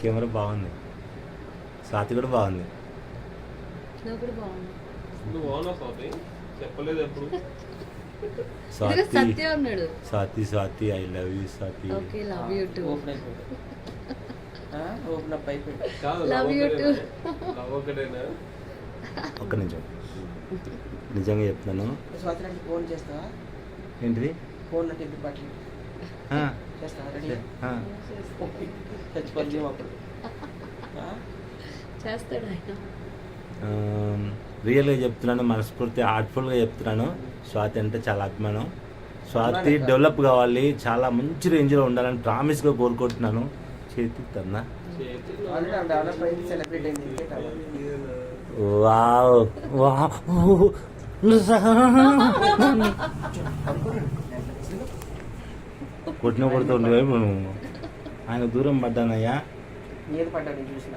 Camera బాగుంది, స్వాతి కూడా బాగుంది. Swathi Swathi I love you Swathi. ఒక్క నిమిషం నిజంగా చెప్తున్నాను. ఫోన్ చేస్తావా? ఏంటిది? ఫోన్ అంటే బట్టలు రియల్గా చెప్తున్నాను, మనస్ఫూర్తి హార్ట్ఫుల్గా చెప్తున్నాను. స్వాతి అంటే చాలా అభిమానం. స్వాతి డెవలప్ కావాలి, చాలా మంచి రేంజ్లో ఉండాలని ప్రామిస్గా కోరుకుంటున్నాను. చేతి తన్నా వావ్ వావ్ కొట్టిన కొడుతుండే ఆయన దూరం పడ్డానయ్యా. నేను పడ్డాను చూసిన.